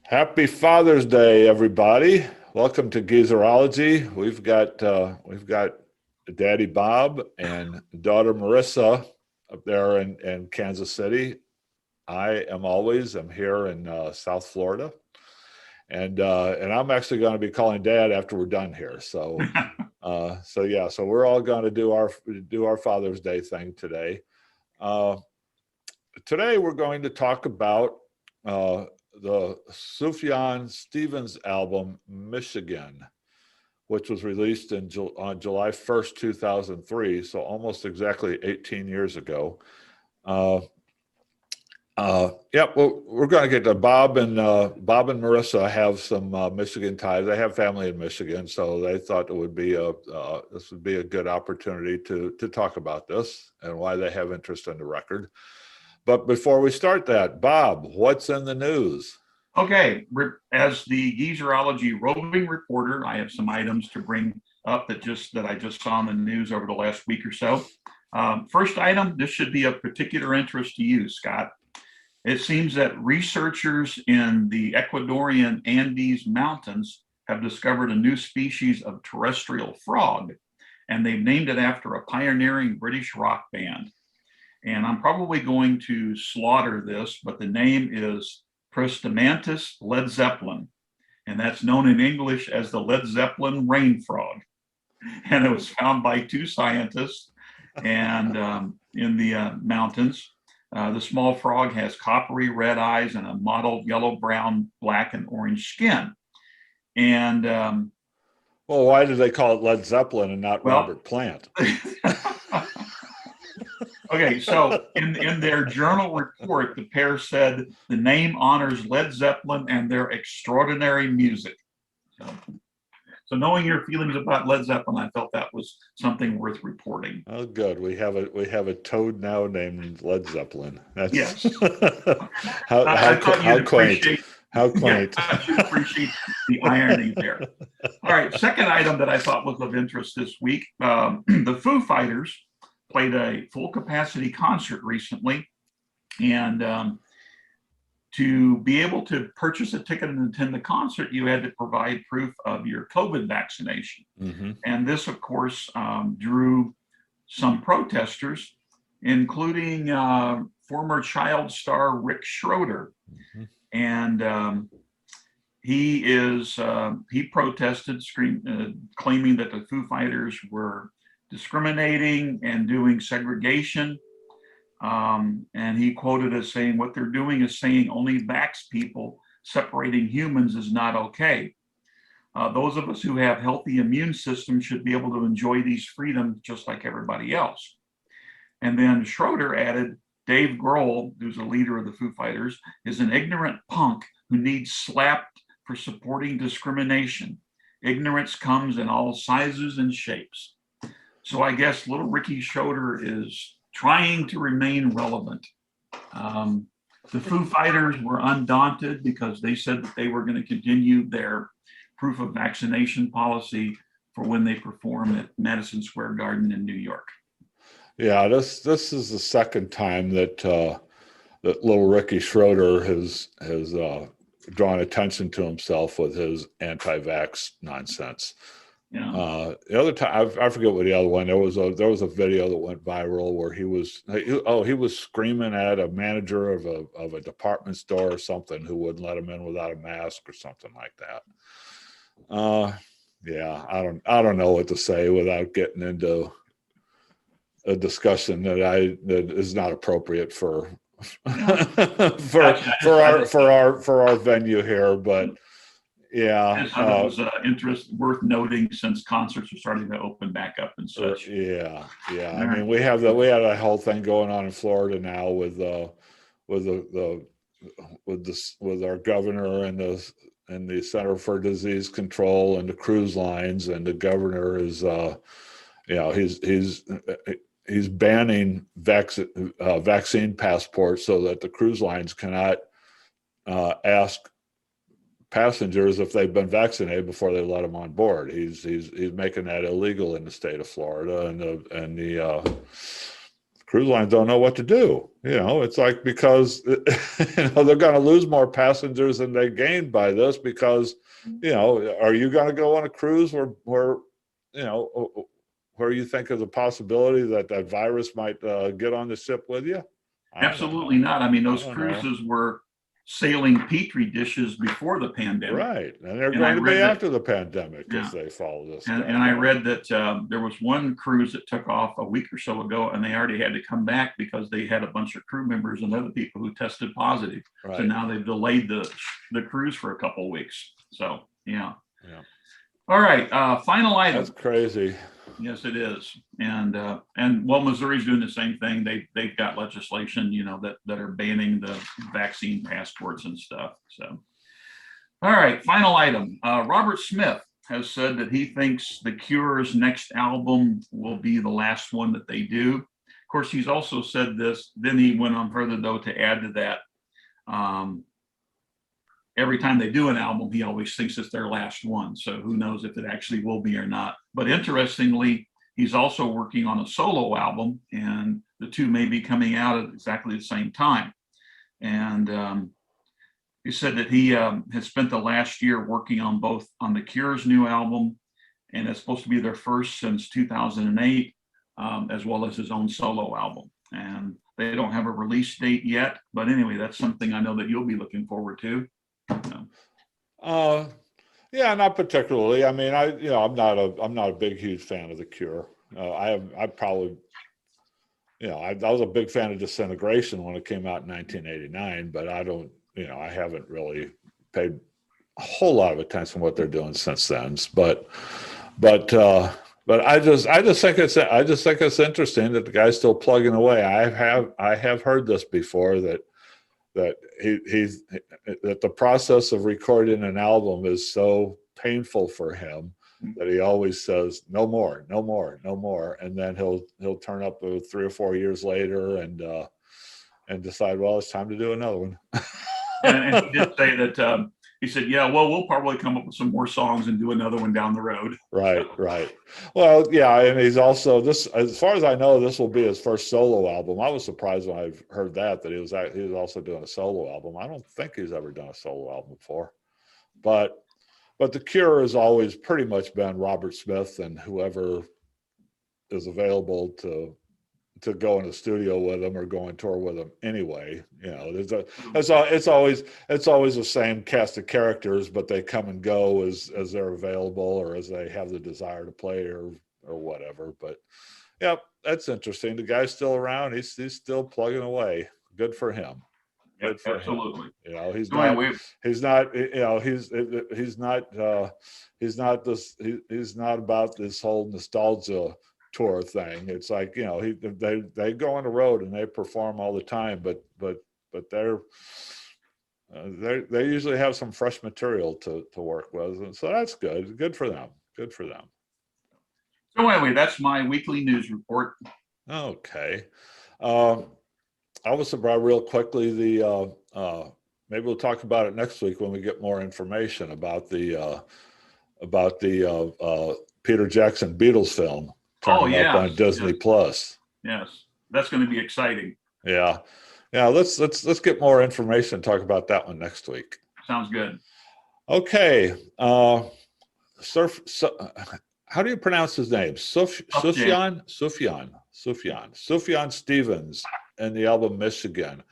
Happy Father's Day, everybody. Welcome to Geezerology. We've got Daddy Bob and daughter Marissa up there in Kansas City. I'm here in South Florida, and I'm actually going to be calling Dad after we're done here. So we're all going to do our Father's Day thing today. Uh, Today we're going to talk about the Sufjan Stevens album, Michigan, which was released on July 1st, 2003, so almost exactly 18 years ago. Well, we're going to get to Bob and Marissa have some Michigan ties. They have family in Michigan, so they thought this would be a good opportunity to talk about this and why they have interest in the record. But before we start that, Bob, what's in the news? Okay, as the Geezerology roving reporter, I have some items to bring up that I just saw in the news over the last week or so. First item, this should be of particular interest to you, Scott. It seems that researchers in the Ecuadorian Andes Mountains have discovered a new species of terrestrial frog, and they've named it after a pioneering British rock band. And I'm probably going to slaughter this, but the name is Prostomantis Led Zeppelin, and that's known in English as the Led Zeppelin rain frog. And it was found by two scientists and in the mountains. The small frog has coppery red eyes and a mottled yellow, brown, black, and orange skin. And well, why did they call it Led Zeppelin and not Robert Plant? Okay, so in their journal report, the pair said the name honors Led Zeppelin and their extraordinary music. So knowing your feelings about Led Zeppelin, I felt that was something worth reporting. Oh, good. We have a toad now named Led Zeppelin. That's yes. How quaint. How quaint. Yeah, I should appreciate the irony there. All right, second item that I thought was of interest this week, the Foo Fighters played a full capacity concert recently, and to be able to purchase a ticket and attend the concert, you had to provide proof of your COVID vaccination. Mm-hmm. And this, of course, drew some protesters, including former child star Rick Schroeder. Mm-hmm. And he protested, claiming that the Foo Fighters were discriminating and doing segregation. And he quoted as saying, what they're doing is saying only vax people, separating humans is not okay. Those of us who have healthy immune systems should be able to enjoy these freedoms just like everybody else. And then Schroeder added, Dave Grohl, who's a leader of the Foo Fighters, is an ignorant punk who needs slapped for supporting discrimination. Ignorance comes in all sizes and shapes. So I guess little Ricky Schroeder is trying to remain relevant. The Foo Fighters were undaunted because they said that they were going to continue their proof of vaccination policy for when they perform at Madison Square Garden in New York. Yeah, this is the second time that that little Ricky Schroeder has drawn attention to himself with his anti-vax nonsense. Yeah. The other time, I forget what the other one. There was a video that went viral where he was screaming at a manager of a department store or something who wouldn't let him in without a mask or something like that. Yeah, I don't know what to say without getting into a discussion that is not appropriate for for our venue here, but. Yeah, it was worth noting since concerts are starting to open back up and such. Yeah. I mean, we had a whole thing going on in Florida now with our governor and the Center for Disease Control and the cruise lines, and the governor is he's banning vaccine passports so that the cruise lines cannot ask passengers if they've been vaccinated before they let them on board. He's making that illegal in the state of Florida, and the cruise lines don't know what to do. It's like, because they're going to lose more passengers than they gained by this, because are you going to go on a cruise where you think of the possibility that that virus might get on the ship with you? Absolutely not. I mean, those I don't know. cruises were sailing petri dishes before the pandemic. Right, and they're And I going to read be that- after the pandemic Yeah. if they follow this. And I read that there was one cruise that took off a week or so ago, and they already had to come back because they had a bunch of crew members and other people who tested positive. So Right. now they've delayed the cruise for a couple of weeks. So yeah. Yeah. All right, final item. That's crazy. Yes, it is. And well, Missouri's doing the same thing. They've got legislation, that are banning the vaccine passports and stuff. So, all right, final item. Robert Smith has said that he thinks The Cure's next album will be the last one that they do. Of course, he's also said this. Then he went on further, though, to add to that. Every time they do an album, he always thinks it's their last one. So who knows if it actually will be or not. But interestingly, he's also working on a solo album, and the two may be coming out at exactly the same time. And he said that he has spent the last year working on The Cure's new album, and it's supposed to be their first since 2008, as well as his own solo album. And they don't have a release date yet, but anyway, that's something I know that you'll be looking forward to. Yeah, not particularly. I mean, I'm not a big, huge fan of The Cure. I was a big fan of Disintegration when it came out in 1989, but I haven't really paid a whole lot of attention to what they're doing since then. But I just think it's interesting that the guy's still plugging away. I have heard this before, that the process of recording an album is so painful for him that he always says no more, no more, no more, and then he'll turn up 3 or 4 years later and decide, well, it's time to do another one. And he did say that he said, yeah, well, we'll probably come up with some more songs and do another one down the road. Right. Well, yeah, and he's also, as far as I know, this will be his first solo album. I was surprised when I heard that he was also doing a solo album. I don't think he's ever done a solo album before, but The Cure has always pretty much been Robert Smith and whoever is available to go in the studio with them or go on tour with them anyway. It's always the same cast of characters, but they come and go as they're available or as they have the desire to play or whatever. But yeah, that's interesting. The guy's still around. He's still plugging away. Good for him. Good for Absolutely. him. He's not about this whole nostalgia tour thing. It's like, they go on the road and they perform all the time, but they usually have some fresh material to work with, and so that's good for them. So anyway, that's my weekly news report. Okay. I was surprised real quickly, maybe we'll talk about it next week when we get more information about the Peter Jackson Beatles film turning up on Disney Plus. Yes, that's going to be exciting. Yeah. Let's get more information and talk about that one next week. Sounds good. Okay. How do you pronounce his name? Sufjan Stevens and the album Michigan.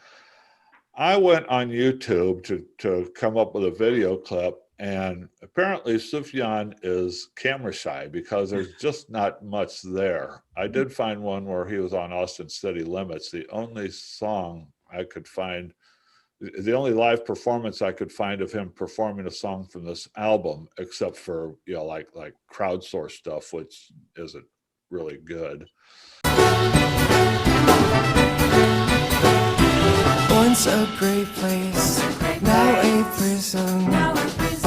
I went on YouTube to come up with a video clip, and apparently Sufjan is camera shy because there's just not much there. I did find one where he was on Austin City Limits. The only song I could find, the only live performance I could find of him performing a song from this album, except for, like crowdsourced stuff, which isn't really good. Once a great place, now a prison.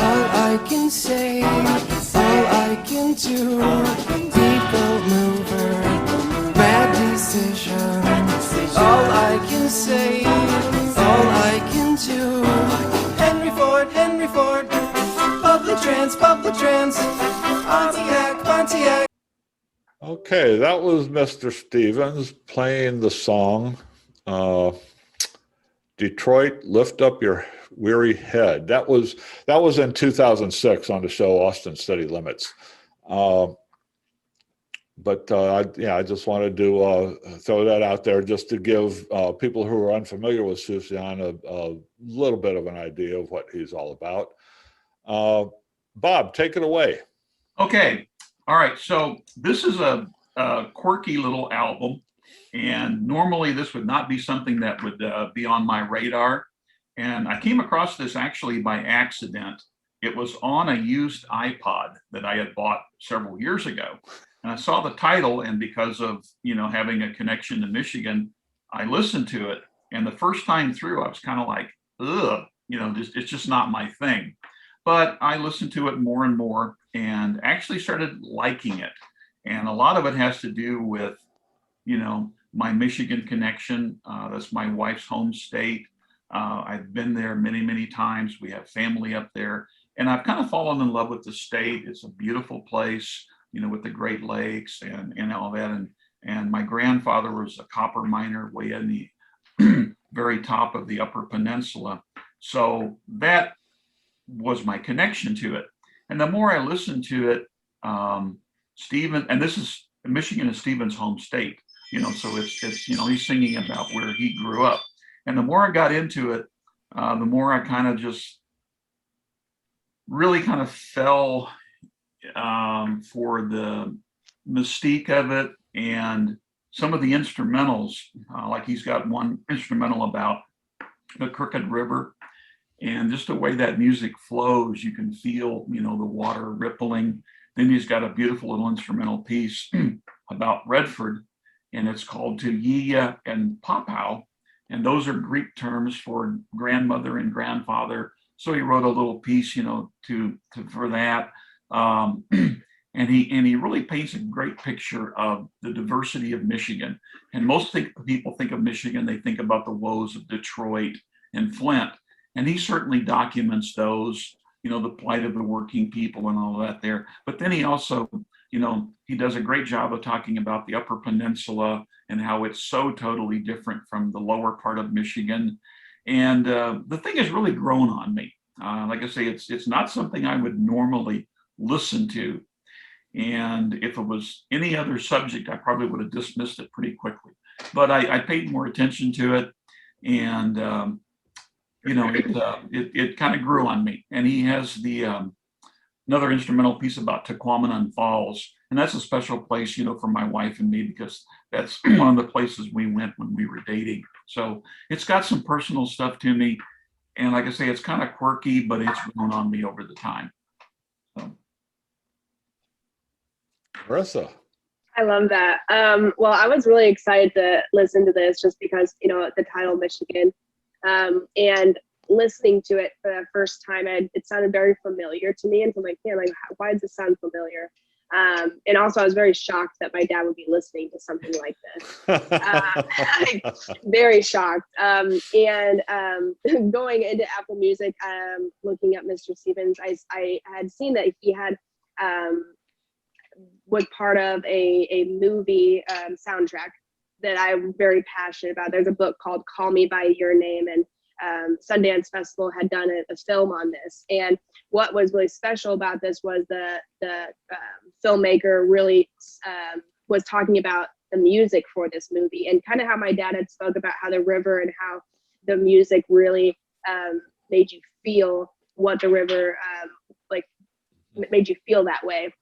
All I can say, all I can do. Deep gold mover, bad decision. All I can say, all I can do. Henry Ford, public trans. Pontiac. Okay, that was Mr. Stevens playing the song Detroit, Lift Up Your Weary Head. That was in 2006 on the show Austin City Limits. I just wanted to throw that out there just to give people who are unfamiliar with Sufjan a little bit of an idea of what he's all about. Bob, take it away. Okay. All right. So this is a quirky little album. And normally this would not be something that would be on my radar. And I came across this actually by accident. It was on a used iPod that I had bought several years ago. And I saw the title, and because of, having a connection to Michigan, I listened to it. And the first time through, I was kind of like, ugh, it's just not my thing. But I listened to it more and more and actually started liking it. And a lot of it has to do with, my Michigan connection. That's my wife's home state. I've been there many, many times. We have family up there. And I've kind of fallen in love with the state. It's a beautiful place, with the Great Lakes and all that. And my grandfather was a copper miner way in the very top of the Upper Peninsula. So that was my connection to it. And the more I listened to it, Michigan is Stevens' home state, so it's he's singing about where he grew up. And the more I got into it, the more I kind of just really kind of fell for the mystique of it and some of the instrumentals. Like he's got one instrumental about the Crooked River, and just the way that music flows, you can feel, the water rippling. Then he's got a beautiful little instrumental piece about Redford, and it's called To Yia and Papow. And those are Greek terms for grandmother and grandfather. So he wrote a little piece, for that. And he really paints a great picture of the diversity of Michigan. And most people think of Michigan, they think about the woes of Detroit and Flint. And he certainly documents those, the plight of the working people and all of that there. But then he also, he does a great job of talking about the Upper Peninsula and how it's so totally different from the lower part of Michigan. And the thing has really grown on me. Like I say, it's not something I would normally listen to. And if it was any other subject, I probably would have dismissed it pretty quickly. But I paid more attention to it, and it kind of grew on me. And he has the another instrumental piece about Tequamanon Falls, and that's a special place, for my wife and me, because that's one of the places we went when we were dating. So it's got some personal stuff to me, and like I say, it's kind of quirky, but it's grown on me over the time. So. Marissa. I love that. Well, I was really excited to listen to this just because, the title Michigan, and listening to it for the first time, it sounded very familiar to me. And so I'm like, man, why does this sound familiar? And also I was very shocked that my dad would be listening to something like this. Very shocked. And going into Apple Music, looking at Mr. Stevens, I had seen that he had, was part of a movie soundtrack that I'm very passionate about. There's a book called Call Me By Your Name, and Sundance Festival had done a film on this. And what was really special about this was the filmmaker really was talking about the music for this movie, and kind of how my dad had spoke about how the river and how the music really made you feel what the river made you feel that way.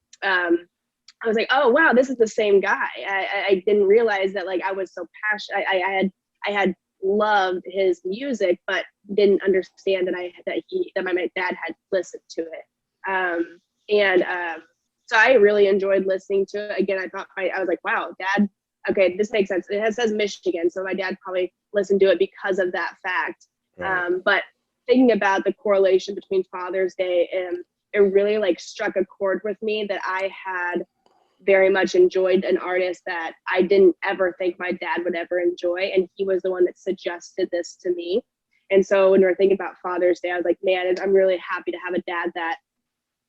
I was like, oh wow, this is the same guy. I didn't realize that I was so passionate. I had loved his music, but didn't understand that my dad had listened to it. So I really enjoyed listening to it. Again, I was like, wow, Dad. Okay, this makes sense. It says Michigan, so my dad probably listened to it because of that fact. Right. But thinking about the correlation between Father's Day, and it really struck a chord with me that I had very much enjoyed an artist that I didn't ever think my dad would ever enjoy. And he was the one that suggested this to me. And so when we're thinking about Father's Day, I was like, man, I'm really happy to have a dad that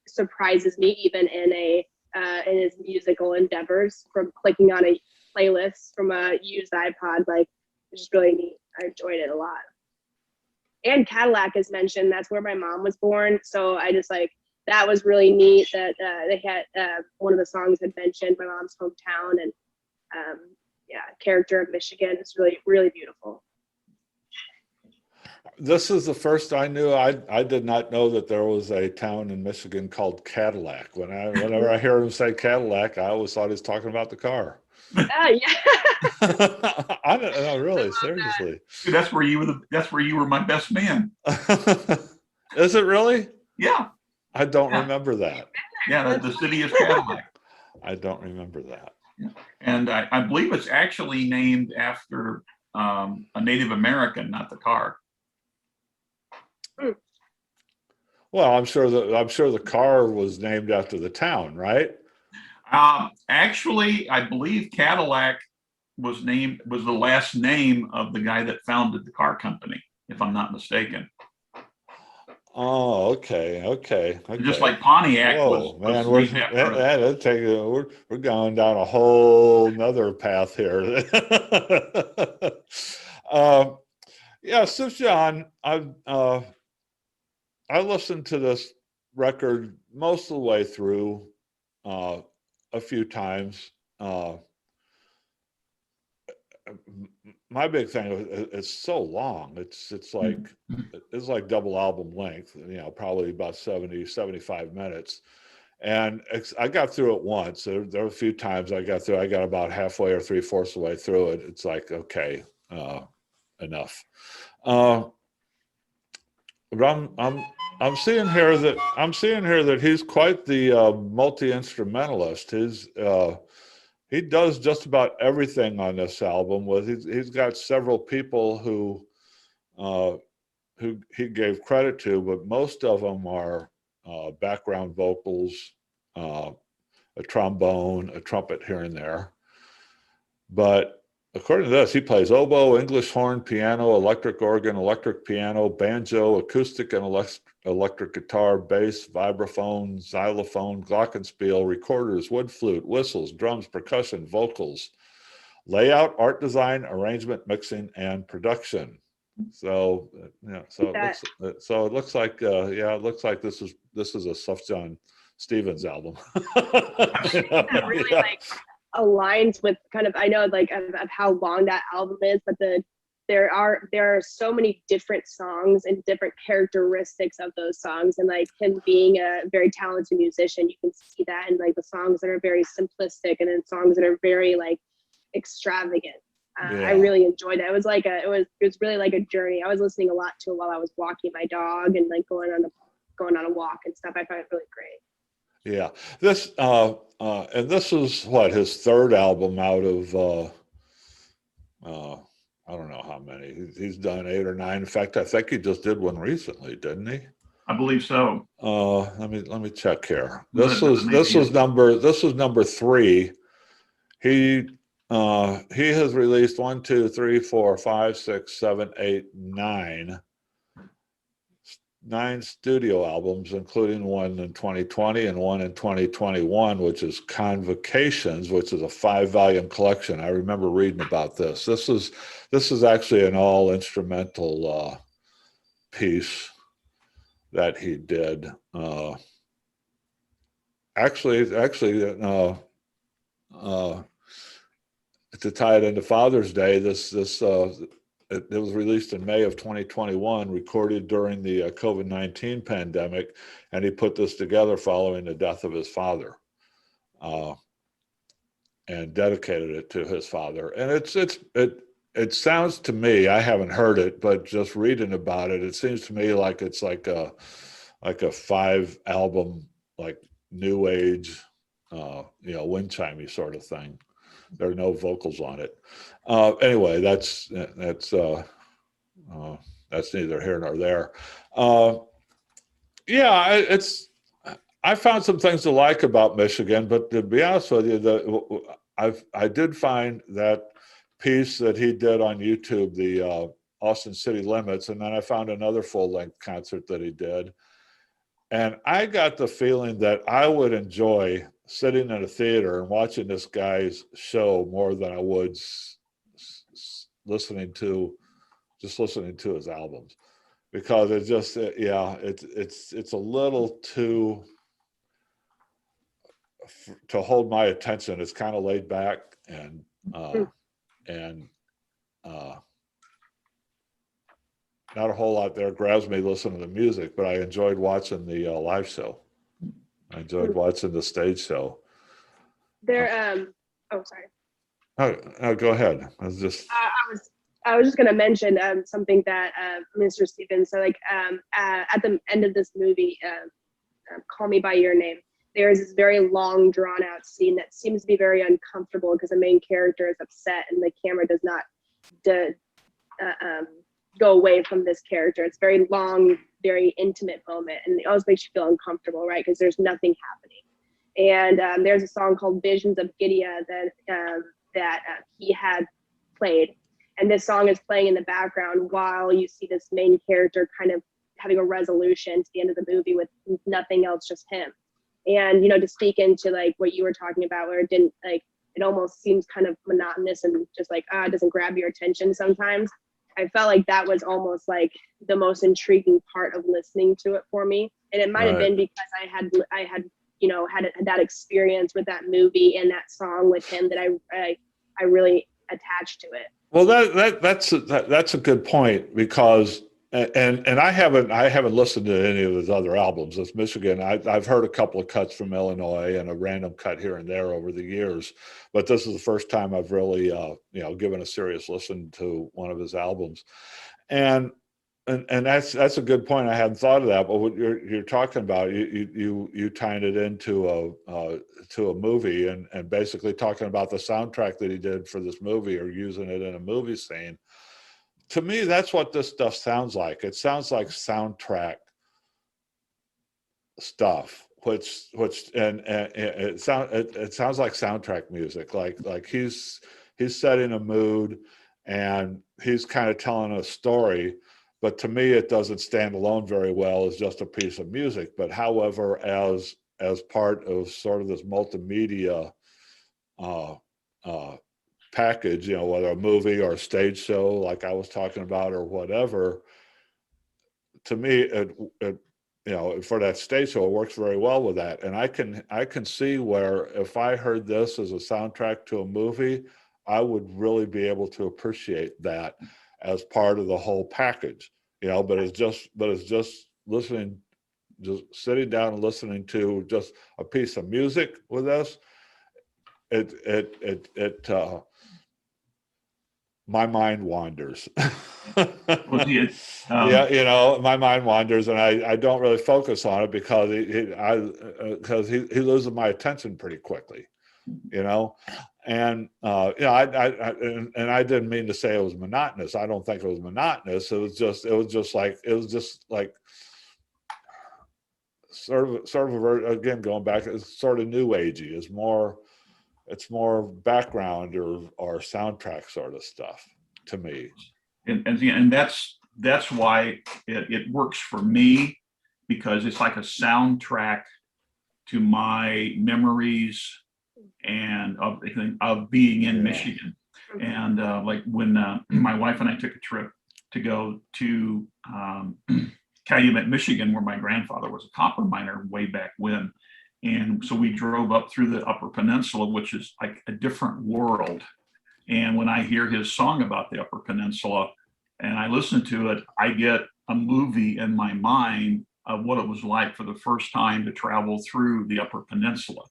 surprises me, even in a in his musical endeavors from clicking on a playlist from a used iPod. Like, it's just really neat. I enjoyed it a lot. And Cadillac is mentioned. That's where my mom was born. So I just like, that was really neat that they had one of the songs had mentioned my mom's hometown, and yeah, character of Michigan. It's really, really beautiful. This is the first I knew. I did not know that there was a town in Michigan called Cadillac. Whenever I hear him say Cadillac, I always thought he was talking about the car. Yeah. I don't know, really, seriously. Dude, that's where you were my best man. Is it really? Yeah. I don't remember that. Yeah, the city is Cadillac. I don't remember that. Yeah. And I believe it's actually named after a Native American, not the car. Well, I'm sure the car was named after the town, right? Actually, I believe Cadillac was the last name of the guy that founded the car company, if I'm not mistaken. Oh, okay. Just like Pontiac Whoa, was man, named after we're going down a whole nother path here. Yeah, Sufjan, I listened to this record most of the way through a few times. My big thing is it's so long. It's like double album length, probably about 70-75 minutes. And I got through it once. There were a few times I got about halfway or 3/4 of the way through it. It's like, okay, enough. But I'm seeing here that he's quite the multi-instrumentalist. He does just about everything on this album. He's got several people who he gave credit to, but most of them are background vocals, a trombone, a trumpet here and there. But according to this, he plays oboe, English horn, piano, electric organ, electric piano, banjo, acoustic and electric guitar, bass, vibraphone, xylophone, glockenspiel, recorders, wood flute, whistles, drums, percussion, vocals, layout, art design, arrangement, mixing, and production. So, it looks like this is a Sufjan Stevens album. That really like aligns with kind of, I know like of how long that album is, but there are so many different songs and different characteristics of those songs, and like him being a very talented musician, you can see that in like the songs that are very simplistic and then songs that are very like extravagant. I really enjoyed it. It was like it was really like a journey. I was listening a lot to it while I was walking my dog and like going on a walk and stuff. I found it really great. Yeah, this and this is what, his third album out of I don't know how many. He's done 8 or 9. In fact, I think he just did one recently, didn't he? I believe so. Let me check here. This was number 3. He has released 1, 2, 3, 4, 5, 6, 7, 8, 9 studio albums, including one in 2020 and one in 2021, which is Convocations, which is a 5-volume collection. I remember reading about this. This is actually an all instrumental piece that he did. To tie it into Father's Day, it was released in May of 2021, recorded during the COVID-19 pandemic, and he put this together following the death of his father, and dedicated it to his father. And it sounds to me, I haven't heard it, but just reading about it, it seems to me like it's like a 5-album, like new age, wind chimey sort of thing. There are no vocals on it. Anyway, that's neither here nor there. I found some things to like about Michigan, but to be honest with you, I did find that piece that he did on YouTube, the Austin City Limits, and then I found another full-length concert that he did. And I got the feeling that I would enjoy sitting in a theater and watching this guy's show more than I would listening to his albums, because it's just it's a little too to hold my attention. It's kind of laid back and not a whole lot there grabs me listening to the music, but I enjoyed watching the live show. I enjoyed watching the stage show. There, oh, sorry. No, go ahead. I was just going to mention something that Mr. Stevens. So, like, at the end of this movie, "Call Me by Your Name," there is this very long, drawn-out scene that seems to be very uncomfortable because the main character is upset and the camera does not go away from this character. It's very long, very intimate moment, and it always makes you feel uncomfortable, right? Because there's nothing happening. And there's a song called "Visions of Gideon" that he had played, and this song is playing in the background while you see this main character kind of having a resolution to the end of the movie with nothing else, just him. And to speak into like what you were talking about, where it didn't like, it almost seems kind of monotonous and just like it doesn't grab your attention sometimes. I felt like that was almost like the most intriguing part of listening to it for me, and it might have been because I had had that experience with that movie and that song with him that I really attached to it. Well, that's a good point, because and I haven't listened to any of his other albums. It's Michigan. I've heard a couple of cuts from Illinois and a random cut here and there over the years, but this is the first time I've really given a serious listen to one of his albums, and that's a good point. I hadn't thought of that, but what you're talking about, you tying it into a movie and basically talking about the soundtrack that he did for this movie, or using it in a movie scene. To me, that's what this stuff sounds like. It sounds like soundtrack stuff, which it sounds like soundtrack music. Like he's setting a mood and he's kind of telling a story. But to me, it doesn't stand alone very well as just a piece of music. But however, as part of sort of this multimedia package, whether a movie or a stage show like I was talking about or whatever, to me, it for that stage show, it works very well with that. And I can see where if I heard this as a soundtrack to a movie, I would really be able to appreciate that as part of the whole package, but it's just listening, just sitting down and listening to just a piece of music with us. My mind wanders. My mind wanders, and I don't really focus on it because he loses my attention pretty quickly, And I didn't mean to say it was monotonous. I don't think it was monotonous. It was just like sort of again, going back, it's sort of new agey. It's more background or soundtrack sort of stuff to me. And that's why it works for me, because it's like a soundtrack to my memories and of being in Michigan. And like when my wife and I took a trip to go to Calumet, Michigan, where my grandfather was a copper miner way back when. And so we drove up through the Upper Peninsula, which is like a different world. And when I hear his song about the Upper Peninsula and I listen to it, I get a movie in my mind of what it was like for the first time to travel through the Upper Peninsula.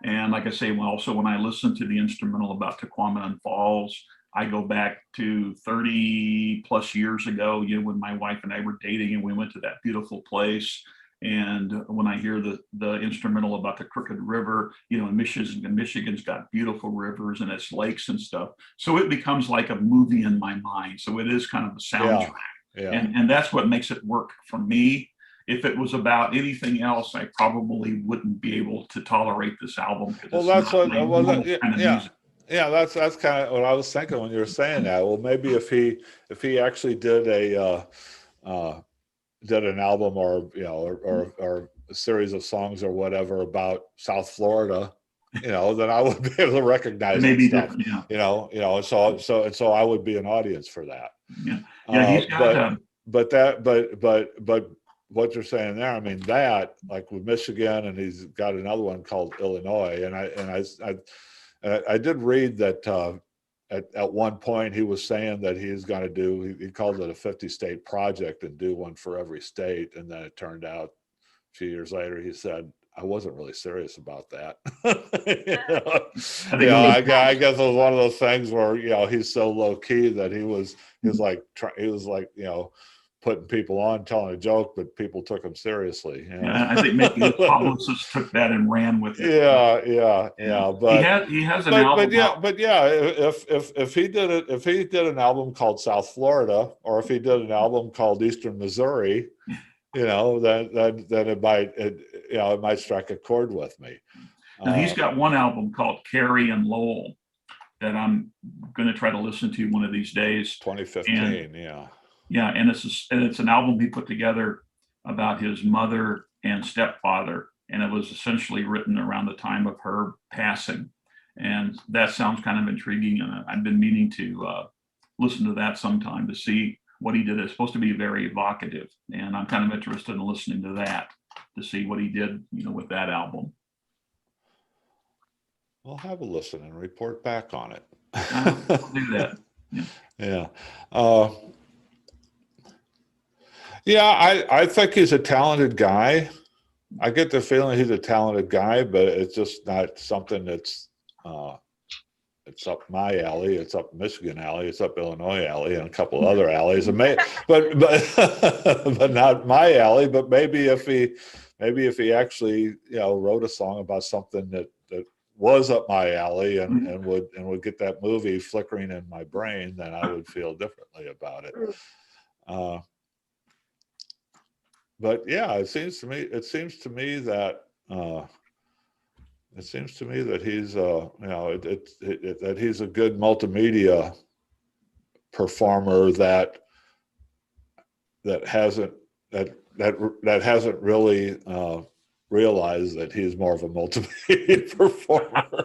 And like I say, also when I listen to the instrumental about Tequamanon Falls, I go back to 30 plus years ago, when my wife and I were dating and we went to that beautiful place. And when I hear the instrumental about the Crooked River, Michigan's got beautiful rivers and its lakes and stuff. So it becomes like a movie in my mind. So it is kind of a soundtrack. Yeah. And that's what makes it work for me. If it was about anything else, I probably wouldn't be able to tolerate this album. Well, that's what. That's kind of what I was thinking when you were saying that. Well, maybe if he actually did did an album or or a series of songs or whatever about South Florida, then I would be able to recognize that Maybe stuff. different. Yeah. So I would be an audience for that. Yeah. Yeah. He's got. But what you're saying there, I mean, that, like with Michigan, and he's got another one called Illinois, and I did read that at one point he was saying that he's going to do, he called it a 50-state project and do one for every state, and then it turned out a few years later he said, I wasn't really serious about that. I guess it was one of those things where he's so low key that he was like putting people on, telling a joke, but people took him seriously. Yeah, I think maybe his publicist took that and ran with it. Yeah. But he has an album. If he did an album called South Florida, or if he did an album called Eastern Missouri, then it might strike a chord with me. And he's got one album called Carrie and Lowell that I'm going to try to listen to one of these days. 2015, Yeah, and it's an album he put together about his mother and stepfather, and it was essentially written around the time of her passing, and that sounds kind of intriguing. And I've been meaning to listen to that sometime to see what he did. It's supposed to be very evocative, and I'm kind of interested in listening to that to see what he did, with that album. We'll have a listen and report back on it. I'll do that. Yeah. I think he's a talented guy. I get the feeling he's a talented guy, but it's just not something that's it's up my alley, it's up Michigan alley, it's up Illinois alley, and a couple other alleys. But not my alley. But maybe if he actually wrote a song about something that was up my alley and would get that movie flickering in my brain, then I would feel differently about it. But yeah, it seems to me that he's that he's a good multimedia performer that hasn't really realized that he's more of a multimedia performer.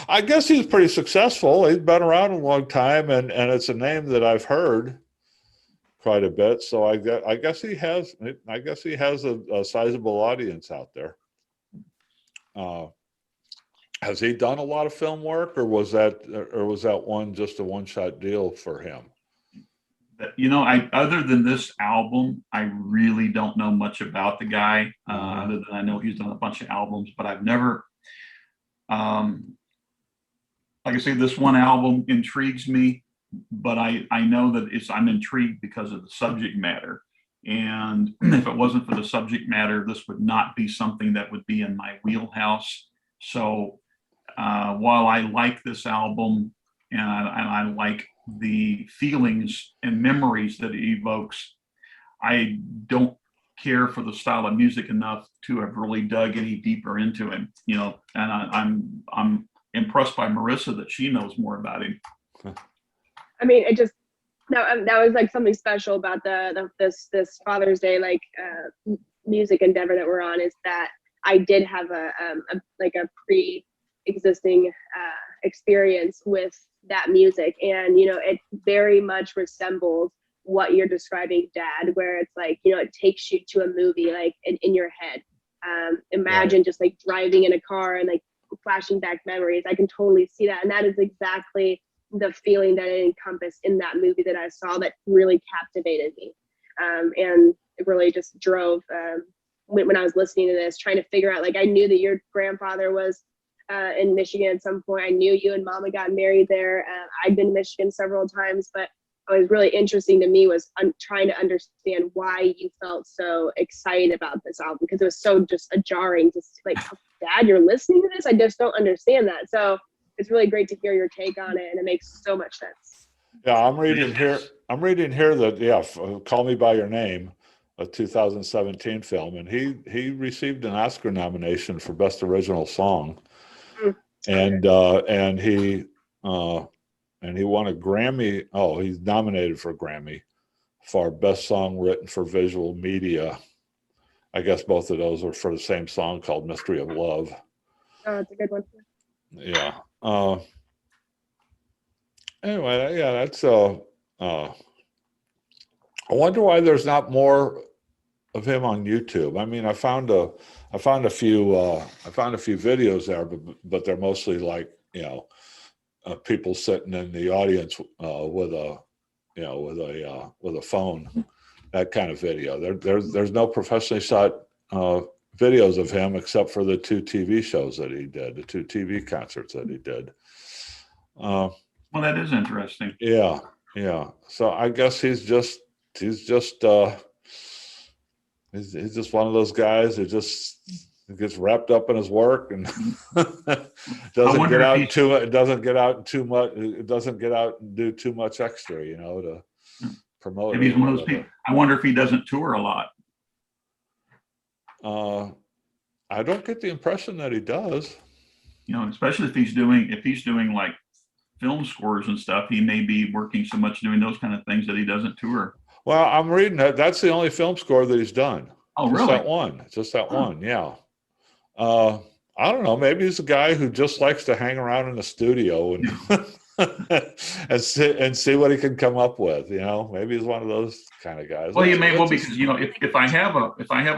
I guess he's pretty successful. He's been around a long time, and it's a name that I've heard quite a bit. So I guess he has a sizable audience out there. Has he done a lot of film work, or was that one just a one-shot deal for him? Other than this album, I really don't know much about the guy. Other than I know he's done a bunch of albums, but I've never, like I say, this one album intrigues me, but I know that I'm intrigued because of the subject matter. And if it wasn't for the subject matter, this would not be something that would be in my wheelhouse. So while I like this album and I like the feelings and memories that it evokes, I don't care for the style of music enough to have really dug any deeper into him, and I'm impressed by Marissa that she knows more about him. I mean, that was like something special about this Father's Day music endeavor that we're on, is that I did have a pre-existing experience with that music, and it very much resembles what you're describing, Dad, where it's like it takes you to a movie like in your head. Imagine just like driving in a car and like flashing back memories. I can totally see that, and that is exactly the feeling that it encompassed in that movie that I saw that really captivated me, and it really just drove when I was listening to this, trying to figure out, like, I knew that your grandfather was in Michigan at some point. I knew you and Mama got married there. I'd been to Michigan several times, but what was really interesting to me was trying to understand why you felt so excited about this album, because it was so just jarring, just like, Dad, you're listening to this? I just don't understand that. So it's really great to hear your take on it, and it makes so much sense. Yeah, I'm reading here that Call Me by Your Name, a 2017 film, and he received an Oscar nomination for Best Original Song, and he won a Grammy. Oh, he's nominated for a Grammy, for best song written for visual media. I guess both of those were for the same song called Mystery of Love. Oh, it's a good one. Yeah. Anyway, yeah, that's I wonder why there's not more of him on YouTube. I mean, I found a few videos there, but they're mostly like, people sitting in the audience with a phone, that kind of video. There's no professionally shot videos of him except for the 2 TV shows that he did, the 2 TV concerts that he did. Well, that is interesting. Yeah. So I guess he's just one of those guys who just gets wrapped up in his work and doesn't get out and do too much extra, to promote. Maybe he's one of those people. I wonder if he doesn't tour a lot. I don't get the impression that he does. Especially if he's doing like film scores and stuff, he may be working so much doing those kind of things that he doesn't tour. Well, I'm reading that's the only film score that he's done. Oh, just really? Just that one. Yeah. I don't know. Maybe he's a guy who just likes to hang around in the studio and and see what he can come up with. Maybe he's one of those kind of guys. Well, because if I have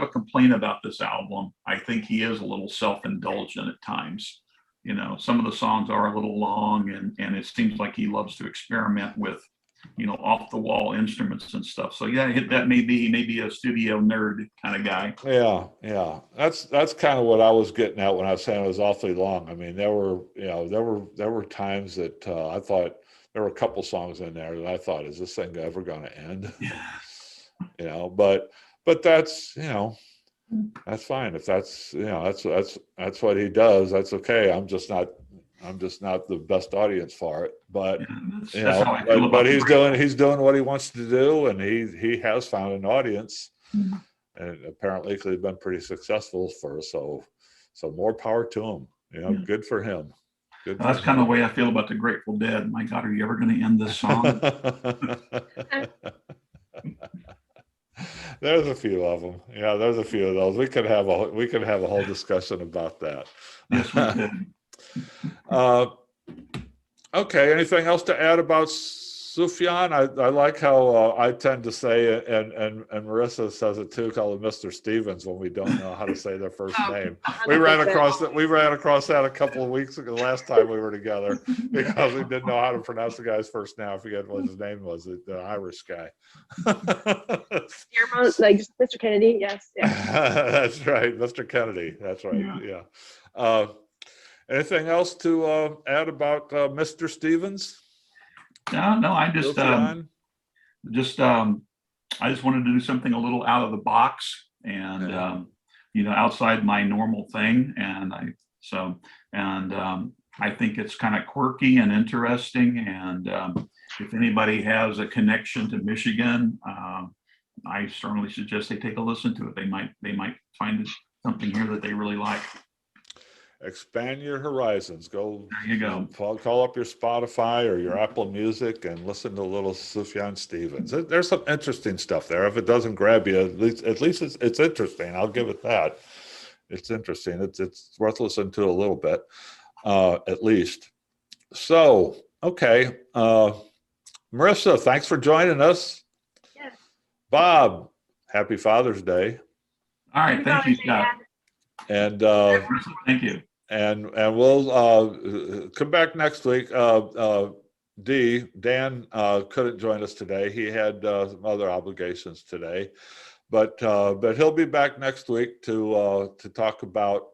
a complaint about this album, I think he is a little self-indulgent at times. Some of the songs are a little long, and it seems like he loves to experiment with, off the wall instruments and stuff. So yeah, that may be a studio nerd kind of guy. Yeah. That's kind of what I was getting at when I was saying it was awfully long. I mean, there were times that I thought there were a couple songs in there that I thought, is this thing ever going to end? Yeah. But that's that's fine. If that's that's what he does, that's okay. I'm just not the best audience for it, but but he's doing what he wants to do, and he has found an audience, and apparently they've been pretty successful so more power to him. Good for him. That's kind of the way I feel about the Grateful Dead. My God, are you ever going to end this song? There's a few of them. Yeah, there's a few of those. We could have a whole discussion about that. Yes, we did. Okay. Anything else to add about Sufjan? I like how I tend to say, and Marissa says it too, call him Mr. Stevens when we don't know how to say their first name. 100%. We ran across that a couple of weeks ago, last time we were together, because we didn't know how to pronounce the guy's first name. I forget what his name was, the Irish guy. Like Mr. Kennedy, yes. Yeah. That's right, Mr. Kennedy. That's right. Yeah. Anything else to add about Mr. Stevens? No, I just wanted to do something a little out of the box and outside my normal thing, and I think it's kind of quirky and interesting, and if anybody has a connection to Michigan, I strongly suggest they take a listen to it. They might find something here that they really like. Expand your horizons. Go. There you go. Call up your Spotify or your Apple Music and listen to little Sufjan Stevens. There's some interesting stuff there. If it doesn't grab you, at least it's interesting. I'll give it that. It's interesting. It's worth listening to a little bit, at least. So, okay. Marissa, thanks for joining us. Yes. Bob, happy Father's Day. All right. Thank you, Scott. And thank you. And we'll come back next week. Dan couldn't join us today. He had some other obligations today, but he'll be back next week to talk about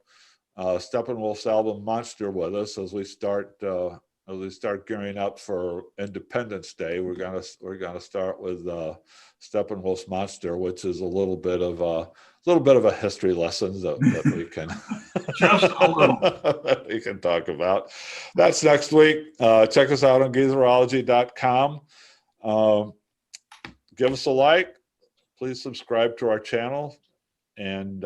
Steppenwolf's album Monster with us as we start gearing up for Independence Day. We're gonna start with Steppenwolf's Monster, which is a little bit of a history lesson that we can just a little we can talk about. That's next week. Check us out on Geezerology.com. Give us a like. Please subscribe to our channel, and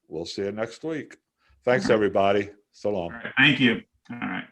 we'll see you next week. Thanks, everybody. So long. All right, thank you. All right.